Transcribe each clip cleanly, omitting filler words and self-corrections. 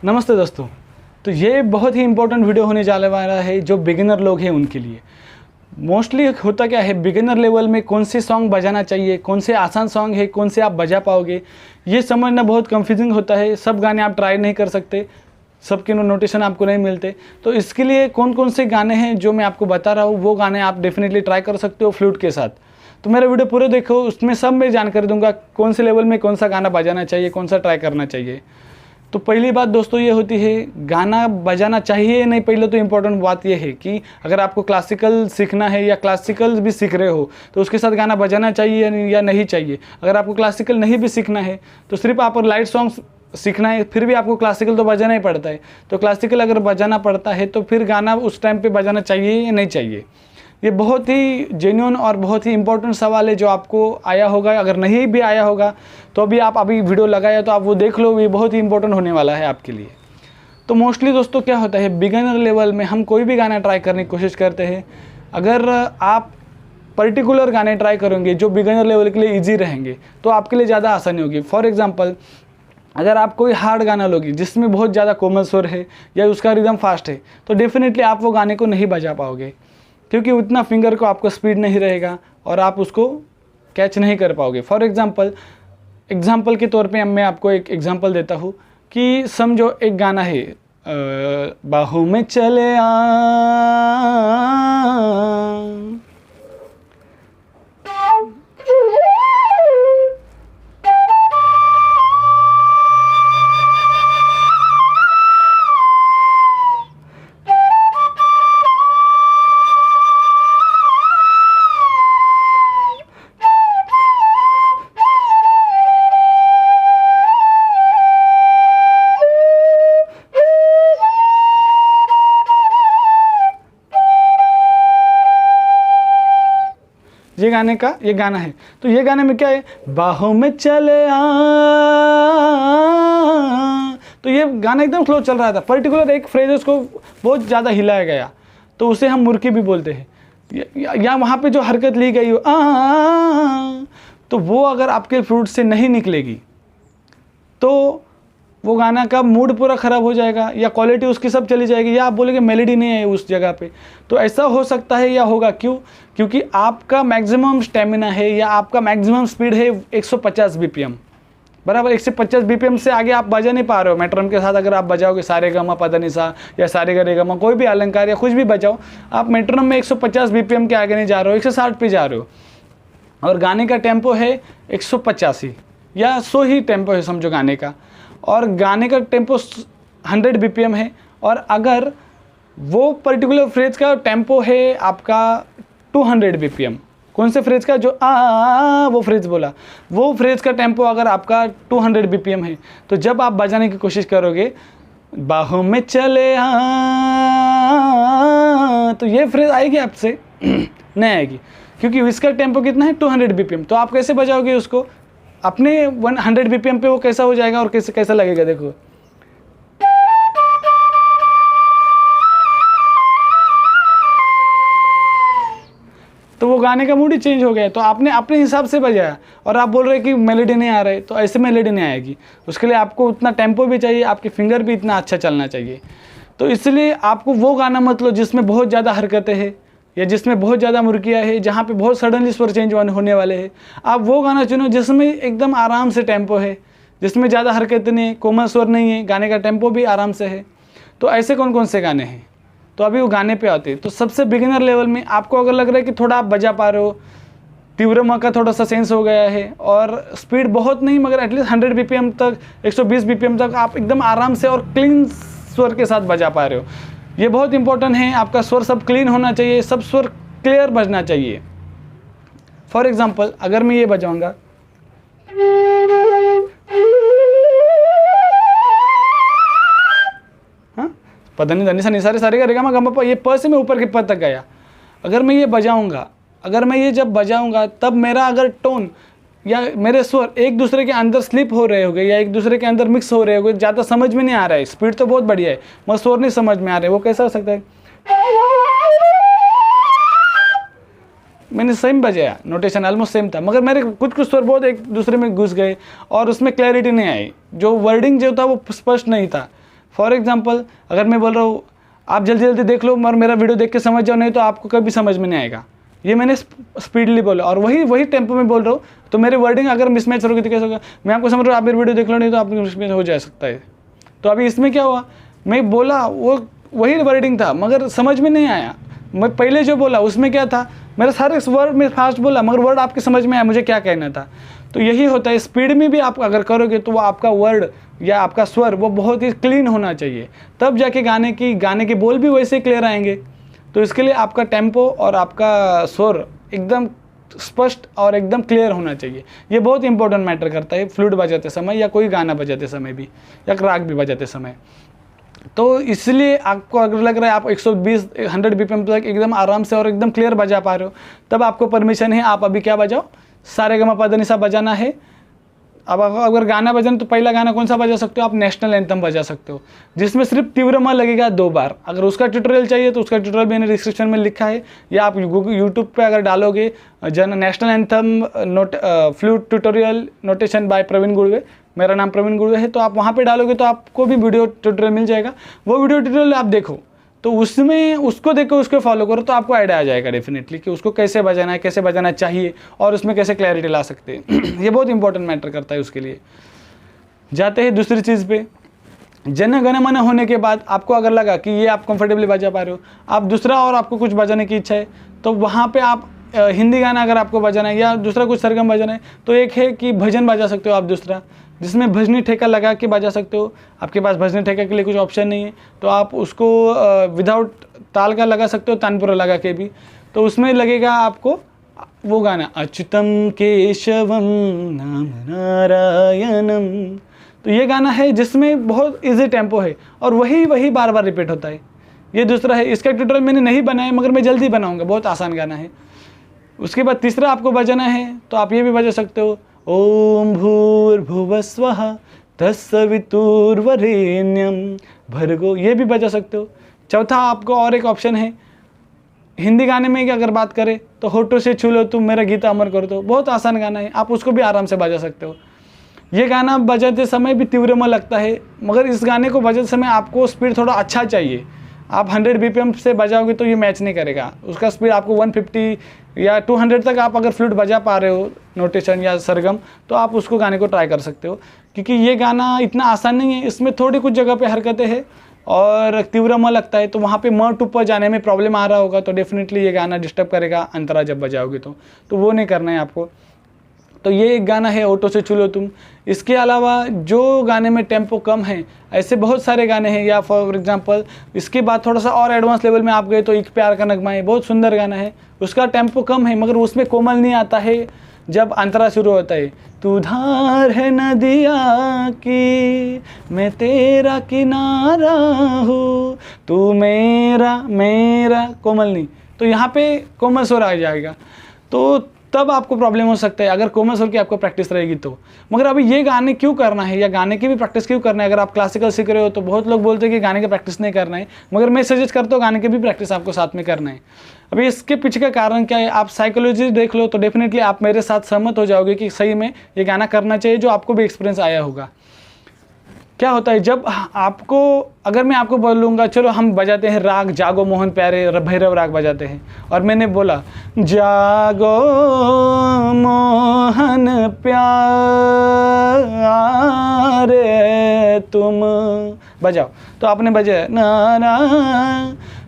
नमस्ते दोस्तों। तो ये बहुत ही इंपॉर्टेंट वीडियो होने जाने वाला है जो बिगिनर लोग हैं उनके लिए। मोस्टली होता क्या है, बिगिनर लेवल में कौन से सॉन्ग बजाना चाहिए, कौन से आसान सॉन्ग है, कौन से आप बजा पाओगे, ये समझना बहुत कंफ्यूजिंग होता है। सब गाने आप ट्राई नहीं कर सकते, सबके नोटेशन आपको नहीं मिलते। तो इसके लिए कौन कौन से गाने हैं जो मैं आपको बता रहा हूँ, वो गाने आप डेफिनेटली ट्राई कर सकते हो फ्लूट के साथ। तो मेरा वीडियो पूरे देखो, उसमें सब मैं जानकारी दूंगा कौन से लेवल में कौन सा गाना बजाना चाहिए, कौन सा ट्राई करना चाहिए। तो पहली बात दोस्तों ये होती है, गाना बजाना चाहिए या नहीं। पहले तो इम्पोर्टेंट बात ये है कि अगर आपको क्लासिकल सीखना है या क्लासिकल भी सीख रहे हो तो उसके साथ गाना बजाना चाहिए या नहीं चाहिए। अगर आपको क्लासिकल नहीं भी सीखना है तो सिर्फ आप लाइट सॉन्ग्स सीखना है, फिर भी आपको क्लासिकल तो बजाना ही पड़ता है। तो क्लासिकल अगर बजाना पड़ता है तो फिर गाना उस टाइम पे बजाना चाहिए या नहीं चाहिए। ये बहुत ही जेन्युइन और बहुत ही इंपॉर्टेंट सवाल है जो आपको आया होगा। अगर नहीं भी आया होगा तो अभी वीडियो लगाया तो आप वो देख लो, ये बहुत ही इंपॉर्टेंट होने वाला है आपके लिए। तो मोस्टली दोस्तों क्या होता है, बिगिनर लेवल में हम कोई भी गाना ट्राई करने की कोशिश करते हैं। अगर आप पर्टिकुलर गाने ट्राई करेंगे जो बिगिनर लेवल के लिए ईजी रहेंगे तो आपके लिए ज़्यादा आसानी होगी। फॉर एग्जाम्पल, अगर आप कोई हार्ड गाना लोगे जिसमें बहुत ज़्यादा कोमल स्वर है या उसका रिदम फास्ट है तो डेफिनेटली आप वो गाने को नहीं बजा पाओगे, क्योंकि उतना फिंगर को आपको स्पीड नहीं रहेगा और आप उसको कैच नहीं कर पाओगे। फॉर एग्जाम्पल के तौर पे मैं आपको एक एग्जाम्पल देता हूँ कि समझो एक गाना है बाहों में चले आ, ये गाना है। तो ये गाने में क्या है, बाहों में चले आ। तो ये गाना एकदम स्लो चल रहा था, पर्टिकुलर एक फ्रेजेस को बहुत ज़्यादा हिलाया गया तो उसे हम मुर्की भी बोलते हैं। या वहाँ पे जो हरकत ली गई हो तो वो अगर आपके फ्लूट से नहीं निकलेगी तो वो गाना का मूड पूरा ख़राब हो जाएगा या क्वालिटी उसकी सब चली जाएगी, या आप बोलेंगे मेलोडी नहीं है उस जगह पे। तो ऐसा हो सकता है या होगा, क्यों? क्योंकि आपका मैक्सिमम स्टेमिना है या आपका मैक्सिमम स्पीड है 150 बीपीएम, बराबर। 150 बीपीएम से आगे आप बजा नहीं पा रहे हो। मेट्रोनोम के साथ अगर आप बजाओगे सारे गमा पदनिसा या सारे ग रे ग म, कोई भी अलंकार या कुछ भी बजाओ, आप मेट्रोनोम में 150 बीपीएम के आगे नहीं जा रहे हो, 160 पे जा रहे हो। और गाने का टेम्पो है 185 या 100 ही टेम्पो है समझो गाने का, और गाने का टेम्पो 100 बीपीएम है। और अगर वो पर्टिकुलर फ्रेज का टेम्पो है आपका 200 बीपीएम, कौन से फ्रेज का, जो वो फ्रेज बोला, वो फ्रेज का टेम्पो अगर आपका 200 बीपीएम है तो जब आप बजाने की कोशिश करोगे बाहों में चले तो ये फ्रेज आएगी आपसे नहीं आएगी, क्योंकि इसका टेम्पो कितना है 200 बीपीएम। तो आप कैसे बजाओगे उसको अपने 100 बीपीएम पे, वो कैसा हो जाएगा और कैसा लगेगा देखो। तो वो गाने का मूड ही चेंज हो गया। तो आपने अपने हिसाब से बजाया और आप बोल रहे कि मेलोडी नहीं आ रही, तो ऐसे मेलोडी नहीं आएगी। उसके लिए आपको उतना टेम्पो भी चाहिए, आपके फिंगर भी इतना अच्छा चलना चाहिए। तो इसलिए आपको वो गाना मत लो जिसमें बहुत ज़्यादा हरकतें हैं या जिसमें बहुत ज़्यादा मुर्कियाँ है, जहाँ पे बहुत सडनली स्वर चेंज होने वाले हैं। आप वो गाना चुनो जिसमें एकदम आराम से टेम्पो है, जिसमें ज़्यादा हरकत नहीं, कोमल स्वर नहीं है, गाने का टेम्पो भी आराम से है। तो ऐसे कौन कौन से गाने हैं, तो अभी वो गाने पे आते हैं। तो सबसे बिगिनर लेवल में आपको अगर लग रहा है कि थोड़ा आप बजा पा रहे हो, तीव्र का थोड़ा सा सेंस हो गया है और स्पीड बहुत नहीं मगर एटलीस्ट 100 बीपीएम तक, 120 बीपीएम तक आप एकदम आराम से और क्लीन स्वर के साथ बजा पा रहे हो, ये बहुत इंपॉर्टेंट है। आपका स्वर सब क्लीन होना चाहिए, सब स्वर क्लियर बजना चाहिए। फॉर एग्जाम्पल, अगर मैं ये बजाऊंगा, हाँ, पदनी धनी सा निसारे सारे का रेगा मा, ये प से मैं ऊपर के पद तक गया। अगर मैं ये बजाऊंगा, अगर मैं ये जब बजाऊंगा तब मेरा अगर टोन या मेरे स्वर एक दूसरे के अंदर स्लिप हो रहे होंगे या एक दूसरे के अंदर मिक्स हो रहे होंगे, ज़्यादा समझ में नहीं आ रहा है, स्पीड तो बहुत बढ़िया है मगर स्वर नहीं समझ में आ रहे, वो कैसा हो सकता है? मैंने सेम बजाया, नोटेशन ऑलमोस्ट सेम था, मगर मेरे कुछ कुछ स्वर बहुत एक दूसरे में घुस गए और उसमें क्लैरिटी नहीं आई, जो वर्डिंग जो था वो स्पष्ट नहीं था। फॉर एग्जांपल अगर मैं बोल रहा हूँ आप जल्दी जल्दी देख लो और मेरा वीडियो देख के समझ जाओ, नहीं तो आपको कभी समझ में नहीं आएगा। ये मैंने स्पीडली बोला और वही टेम्पो में बोल रहा हूँ, तो मेरी वर्डिंग अगर मिसमैच होगी तो कैसे होगा? मैं आपको समझ रहा हूँ, आप मेरी वीडियो देख लो, नहीं तो आपको मिसमैच हो जा सकता है। तो अभी इसमें क्या हुआ, मैं बोला वही वर्डिंग था मगर समझ में नहीं आया। मैं पहले जो बोला उसमें क्या था, मेरा सारे वर्ड में फास्ट बोला मगर वर्ड आपके समझ में आया मुझे क्या कहना था। तो यही होता है, स्पीड में भी आप अगर करोगे तो वो आपका वर्ड या आपका स्वर वो बहुत ही क्लीन होना चाहिए, तब जाके गाने के बोल भी वैसे क्लियर आएंगे। तो इसके लिए आपका टेम्पो और आपका स्वर एकदम स्पष्ट और एकदम क्लियर होना चाहिए। ये बहुत इंपॉर्टेंट मैटर करता है फ्लूट बजाते समय या कोई गाना बजाते समय भी या राग भी बजाते समय। तो इसलिए आपको अगर लग रहा है आप 120-100 BPM तक एकदम आराम से और एकदम क्लियर बजा पा रहे हो, तब आपको परमिशन है, आप अभी क्या बजाओ, सारेगामापाधानिसा बजाना है। अब अगर गाना बजाना तो पहला गाना कौन सा बजा सकते हो आप, नेशनल एंथम बजा सकते हो, जिसमें सिर्फ तीव्र म लगेगा 2 बार। अगर उसका ट्यूटोरियल चाहिए तो उसका ट्यूटोरियल मैंने डिस्क्रिप्शन में लिखा है, या आप यूट्यूब पे अगर डालोगे national anthem flute tutorial notation by Praveen Gudwe, मेरा नाम प्रवीण गुड़वे है, तो आप वहाँ पे डालोगे तो आपको भी वीडियो ट्यूटोरियल मिल जाएगा। वो वीडियो ट्यूटोरियल आप देखो, तो उसमें उसको देखो, उसको फॉलो करो, तो आपको आइडिया आ जाएगा डेफिनेटली कि उसको कैसे बजाना है, कैसे बजाना चाहिए और उसमें कैसे क्लैरिटी ला सकते हैं। ये बहुत इंपॉर्टेंट मैटर करता है उसके लिए। जाते हैं दूसरी चीज़ पे, जन गण मन होने के बाद आपको अगर लगा कि ये आप कंफर्टेबली बजा पा रहे हो, आप दूसरा और आपको कुछ बजाने की इच्छा है, तो वहाँ पे आप हिंदी गाना अगर आपको बजाना है या दूसरा कुछ सरगम बजाना है, तो एक है कि भजन बजा सकते हो आप दूसरा, जिसमें भजनी ठेका लगा के बजा सकते हो। आपके पास भजनी ठेका के लिए कुछ ऑप्शन नहीं है तो आप उसको विदाउट ताल का लगा सकते हो, तानपुरा लगा के भी। तो उसमें लगेगा आपको वो गाना, अच्युतम केशवम नाम नारायणम। तो ये गाना है जिसमें बहुत इजी टेम्पो है और वही बार बार रिपीट होता है। ये दूसरा है, इसका ट्यूटोरियल मैंने नहीं बनाया मगर मैं जल्दी बनाऊंगा, बहुत आसान गाना है। उसके बाद तीसरा आपको बजाना है तो आप ये भी बजा सकते हो, ओम भूर्भुवस्वः तत्सवितुर्वरेण्यं भर्गो, ये भी बजा सकते हो। चौथा आपको और एक ऑप्शन है, हिंदी गाने में अगर बात करें तो होठों से छू लो तुम मेरा गीता अमर कर दो, बहुत आसान गाना है, आप उसको भी आराम से बजा सकते हो। ये गाना बजाते समय भी तीव्र लगता है मगर इस गाने को बजाते समय आपको स्पीड थोड़ा अच्छा चाहिए। आप 100 BPM से बजाओगे तो ये मैच नहीं करेगा, उसका स्पीड आपको 150 या 200 तक आप अगर फ्लूट बजा पा रहे हो नोटेशन या सरगम, तो आप उसको गाने को ट्राई कर सकते हो, क्योंकि ये गाना इतना आसान नहीं है, इसमें थोड़ी कुछ जगह पे हरकतें हैं और तीव्र म लगता है, तो वहाँ पे म टू प जाने में प्रॉब्लम आ रहा होगा, तो डेफिनेटली ये गाना डिस्टर्ब करेगा अंतरा जब बजाओगे तो वो नहीं करना है आपको। तो ये एक गाना है, ऑटो से चुलो तुम। इसके अलावा जो गाने में टेम्पो कम है, ऐसे बहुत सारे गाने हैं, या फॉर एग्जांपल इसके बाद थोड़ा सा और एडवांस लेवल में आप गए तो एक प्यार का नगमा है, बहुत सुंदर गाना है, उसका टेम्पो कम है मगर उसमें कोमल नहीं आता है जब अंतरा शुरू होता है। तू धार है नदिया की मैं तेरा किनारा हूँ, तू मेरा कोमल नहीं, तो यहाँ पे कोमल स्वर आ जाएगा, तो तब आपको प्रॉब्लम हो सकता है अगर कोमल स्वर की आपको प्रैक्टिस रहेगी तो। मगर अभी ये गाने क्यों करना है या गाने की भी प्रैक्टिस क्यों करना है? अगर आप क्लासिकल सीख रहे हो तो बहुत लोग बोलते हैं कि गाने की प्रैक्टिस नहीं करना है, मगर मैं सजेस्ट करता हूँ गाने की भी प्रैक्टिस आपको साथ में करना है। अभी इसके पीछे का कारण क्या है, आप साइकोलॉजी देख लो तो डेफिनेटली आप मेरे साथ सहमत हो जाओगे कि सही में ये गाना करना चाहिए, जो आपको भी एक्सपीरियंस आया होगा। क्या होता है जब आपको, अगर मैं आपको बोलूँगा चलो हम बजाते हैं राग जागो मोहन प्यारे भैरव राग बजाते हैं, और मैंने बोला जागो मोहन प्यारे तुम बजाओ, तो आपने बजाया ना ना,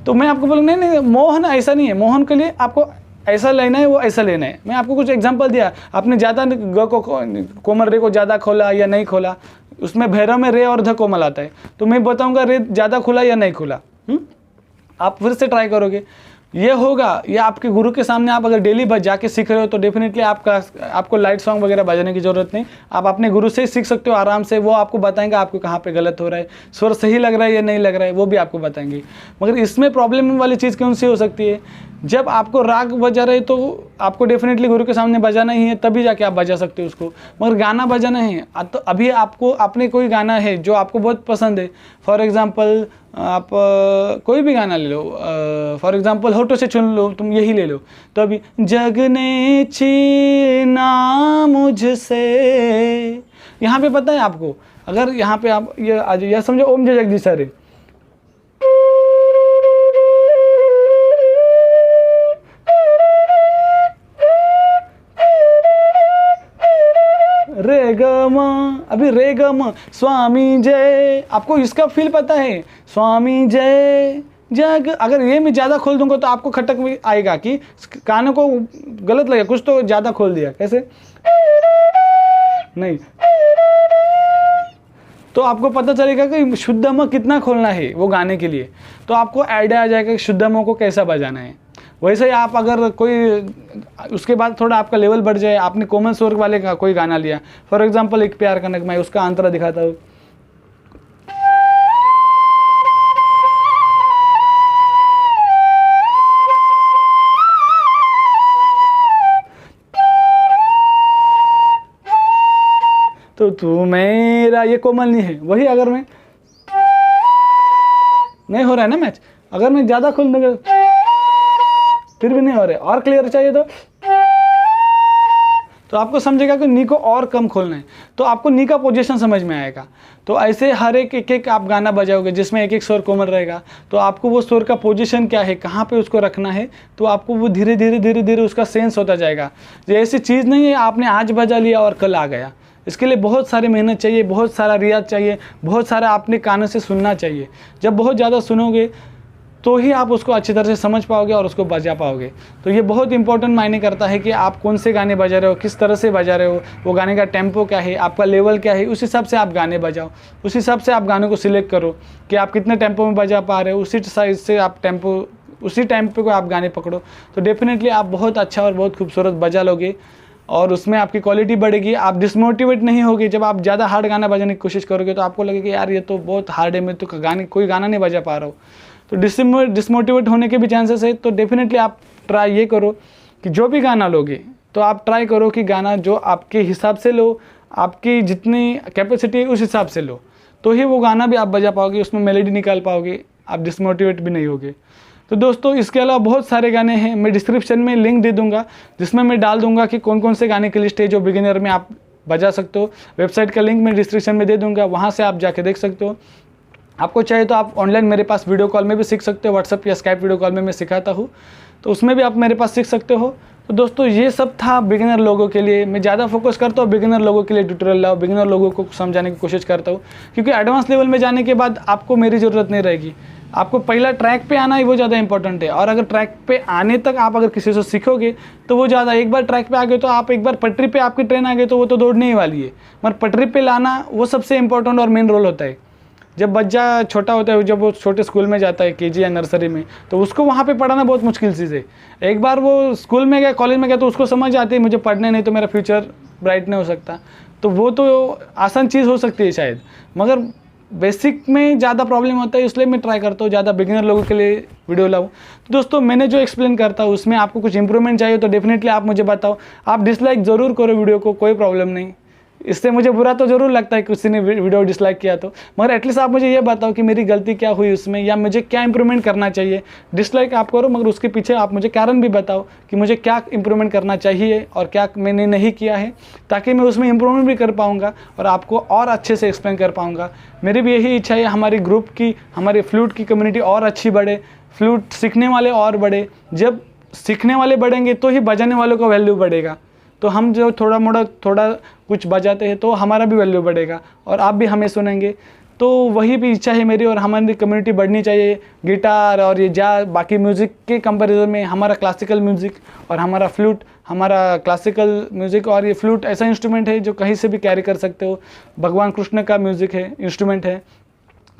तो मैं आपको बोलूँ नहीं मोहन ऐसा नहीं है, मोहन के लिए आपको ऐसा लेना है, वो ऐसा लेना है। मैं आपको कुछ एग्जांपल दिया, आपने ज़्यादा ग को कोमल रे को ज़्यादा खोला या नहीं खोला, उसमें भैरव में रे और ध कोमल आता है, तो मैं बताऊंगा रे ज़्यादा खुला या नहीं खुला। आप फिर से ट्राई करोगे, ये होगा। या आपके गुरु के सामने आप अगर डेली बजा के सीख रहे हो तो डेफिनेटली आपको लाइट सॉन्ग वगैरह बजाने की ज़रूरत नहीं, आप अपने गुरु से ही सीख सकते हो आराम से। वो आपको बताएंगे आपको कहाँ पे गलत हो रहा है, स्वर सही लग रहा है या नहीं लग रहा है, वो भी आपको बताएंगे। मगर इसमें प्रॉब्लम वाली चीज़ कौन सी हो सकती है, जब आपको राग बजा रहे तो आपको डेफिनेटली गुरु के सामने बजाना ही है, तभी जाके आप बजा सकते हो उसको। मगर गाना बजाना है तो अभी आपको अपने कोई गाना है जो आपको बहुत पसंद है, फॉर एग्जांपल आप कोई भी गाना ले लो, फॉर एग्जांपल होठों से चुन लो तुम, यही ले लो। तो अभी जग ने छीना मुझसे यहाँ पे पता है आपको, अगर यहाँ पे आप ये आज यह समझो ओम जय जगदीश हरे, रे ग म, अभी रे ग म, स्वामी जय, आपको इसका फील पता है, स्वामी जय जग। अगर ये मैं ज़्यादा खोल दूंगा तो आपको खटक भी आएगा कि कानों को गलत लगेगा, कुछ तो ज़्यादा खोल दिया, कैसे नहीं, तो आपको पता चलेगा कि शुद्ध म कितना खोलना है वो गाने के लिए, तो आपको आइडिया आ जाएगा कि शुद्ध म को कैसा बजाना है। वैसे ही आप अगर कोई उसके बाद थोड़ा आपका लेवल बढ़ जाए, आपने कोमल स्वर वाले का कोई गाना लिया, फॉर एग्जांपल एक प्यार का नगमा है, उसका अंतरा दिखाता हूँ, तो तू मेरा, ये कोमल नहीं है। वही अगर मैं नहीं हो रहा है ना मैच, अगर मैं ज़्यादा खोल दूंगा फिर भी नहीं हो रहा है, और क्लियर चाहिए तो आपको समझेगा कि नी को और कम खोलना है, तो आपको नी का पोजीशन समझ में आएगा। तो ऐसे हर एक आप गाना बजाओगे जिसमें एक एक स्वर कोमल रहेगा, तो आपको वो स्वर का पोजीशन क्या है, कहाँ पे उसको रखना है, तो आपको वो धीरे धीरे उसका सेंस होता जाएगा। ये ऐसी चीज़ नहीं है आपने आज बजा लिया और कल आ गया, इसके लिए बहुत सारी मेहनत चाहिए, बहुत सारा रियाज चाहिए, बहुत सारा आपने कानों से सुनना चाहिए। जब बहुत ज़्यादा सुनोगे तो ही आप उसको अच्छी तरह से समझ पाओगे और उसको बजा पाओगे। तो ये बहुत इंपॉर्टेंट मायने करता है कि आप कौन से गाने बजा रहे हो, किस तरह से बजा रहे हो, वो गाने का टेम्पो क्या है, आपका लेवल क्या है, उस हिसाब से आप गाने बजाओ, उस हिसाब से आप गानों को सिलेक्ट करो कि आप कितने टेम्पो में बजा पा रहे हो, उसी साइज से आप उसी टेम्पो को आप गाने पकड़ो, तो डेफिनेटली आप बहुत अच्छा और बहुत खूबसूरत बजा लोगे और उसमें आपकी क्वालिटी बढ़ेगी। आप डिसमोटिवेट नहीं होगी। जब आप ज़्यादा हार्ड गाना बजाने की कोशिश करोगे तो आपको लगेगा यार ये तो बहुत हार्ड है, मैं तो कोई गाना नहीं बजा पा रहा हूँ, तो डिसमोटिवेट होने के भी चांसेस है। तो डेफिनेटली आप ट्राई ये करो कि जो भी गाना लोगे तो आप ट्राई करो कि गाना जो आपके हिसाब से लो, आपकी जितनी कैपेसिटी है उस हिसाब से लो, तो ही वो गाना भी आप बजा पाओगे, उसमें मेलोडी निकाल पाओगे, आप डिसमोटिवेट भी नहीं होगे। तो दोस्तों इसके अलावा बहुत सारे गाने हैं, मैं डिस्क्रिप्शन में लिंक दे दूंगा जिसमें मैं डाल दूंगा कि कौन कौन से गाने की लिस्ट है जो बिगिनर में आप बजा सकते हो। वेबसाइट का लिंक मैं डिस्क्रिप्शन में दे दूंगा, वहाँ से आप जाके देख सकते हो। आपको चाहिए तो आप ऑनलाइन मेरे पास वीडियो कॉल में भी सीख सकते हो, व्हाट्सअप या स्काइप वीडियो कॉल में मैं सिखाता हूँ, तो उसमें भी आप मेरे पास सीख सकते हो। तो दोस्तों ये सब था बिगिनर लोगों के लिए। मैं ज़्यादा फोकस करता हूँ बिगिनर लोगों के लिए ट्यूटोरियल लाओ, बिगिनर लोगों को समझाने की कोशिश करता हूँ, क्योंकि एडवांस लेवल में जाने के बाद आपको मेरी ज़रूरत नहीं रहेगी। आपको पहला ट्रैक पे आना ही वो ज़्यादा इंपॉर्टेंट है, और अगर ट्रैक पे आने तक आप अगर किसी से सीखोगे तो वो ज़्यादा, एक बार ट्रैक पे आ गए तो आप एक बार पटरी पे आपकी ट्रेन आ गई तो वो तो दौड़ने ही वाली है, मगर पटरी पे लाना वो सबसे इंपॉर्टेंट और मेन रोल होता है। जब बच्चा छोटा होता है, जब वो छोटे स्कूल में जाता है केजी या नर्सरी में, तो उसको वहाँ पे पढ़ाना बहुत मुश्किल चीज़ है। एक बार वो स्कूल में गया, कॉलेज में गया, तो उसको समझ आती है मुझे पढ़ने नहीं तो मेरा फ्यूचर ब्राइट नहीं हो सकता, तो वो तो आसान चीज़ हो सकती है शायद, मगर बेसिक में ज़्यादा प्रॉब्लम होता है, इसलिए मैं ट्राई करता हूँ ज़्यादा बिगिनर लोगों के लिए वीडियो लाऊँ। तो दोस्तों मैंने जो एक्सप्लेन करता हूँ उसमें आपको कुछ इंप्रूवमेंट चाहिए तो डेफिनेटली आप मुझे बताओ। आप डिसलाइक ज़रूर करो वीडियो को, कोई प्रॉब्लम नहीं, इससे मुझे बुरा तो ज़रूर लगता है कि किसी ने वीडियो डिसलाइक किया तो, मगर एटलीस्ट आप मुझे ये बताओ कि मेरी गलती क्या हुई उसमें, या मुझे क्या इंप्रूवमेंट करना चाहिए। डिसलाइक आप करो मगर उसके पीछे आप मुझे कारण भी बताओ कि मुझे क्या इंप्रूवमेंट करना चाहिए और क्या मैंने नहीं किया है, ताकि मैं उसमें इंप्रूवमेंट भी कर पाऊँगा और आपको और अच्छे से एक्सप्लेन कर पाऊँगा। मेरी भी यही इच्छा है हमारी ग्रुप की, हमारे फ्लूट की कम्युनिटी और अच्छी बढ़े, फ्लूट सीखने वाले और बढ़े। जब सीखने वाले बढ़ेंगे तो ही बजाने वालों का वैल्यू बढ़ेगा। तो हम जो थोड़ा कुछ बजाते हैं तो हमारा भी वैल्यू बढ़ेगा और आप भी हमें सुनेंगे। तो वही भी इच्छा है मेरी, और हमारी कम्युनिटी बढ़नी चाहिए। गिटार और ये बाकी म्यूज़िक के कंपैरिजन में हमारा क्लासिकल म्यूज़िक और हमारा फ्लूट, हमारा क्लासिकल म्यूज़िक और ये फ्लूट ऐसा इंस्ट्रूमेंट है जो कहीं से भी कैरी कर सकते हो। भगवान कृष्ण का म्यूज़िक है, इंस्ट्रूमेंट है,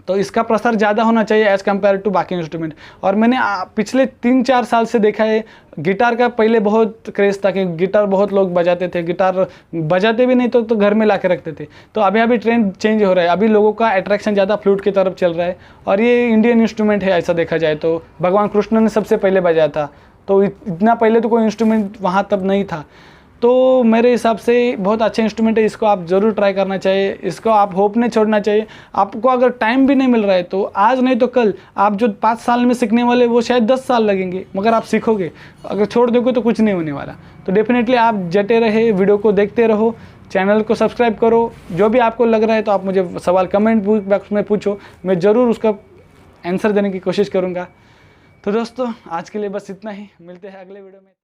तो इसका प्रसार ज़्यादा होना चाहिए एज़ कम्पेयर टू बाकी इंस्ट्रूमेंट। और मैंने पिछले 3-4 साल से देखा है, गिटार का पहले बहुत क्रेज़ था कि गिटार बहुत लोग बजाते थे, गिटार बजाते भी नहीं तो घर में ला के रखते थे। तो अभी ट्रेंड चेंज हो रहा है, अभी लोगों का अट्रैक्शन ज़्यादा फ्लूट की तरफ चल रहा है, और ये इंडियन इंस्ट्रूमेंट है ऐसा देखा जाए तो। भगवान कृष्ण ने सबसे पहले बजाया था, तो इतना पहले तो कोई इंस्ट्रूमेंट वहाँ तब नहीं था। तो मेरे हिसाब से बहुत अच्छा इंस्ट्रूमेंट है, इसको आप ज़रूर ट्राई करना चाहिए, इसको आप होप नहीं छोड़ना चाहिए। आपको अगर टाइम भी नहीं मिल रहा है तो आज नहीं तो कल, आप जो 5 साल में सीखने वाले वो शायद 10 साल लगेंगे, मगर आप सीखोगे। अगर छोड़ दोगे तो कुछ नहीं होने वाला। तो डेफिनेटली आप जटे रहे, वीडियो को देखते रहो, चैनल को सब्सक्राइब करो। जो भी आपको लग रहा है तो आप मुझे सवाल कमेंट बॉक्स में पूछो, मैं ज़रूर उसका आंसर देने की कोशिश करूँगा। तो दोस्तों आज के लिए बस इतना ही, मिलते हैं अगले वीडियो में।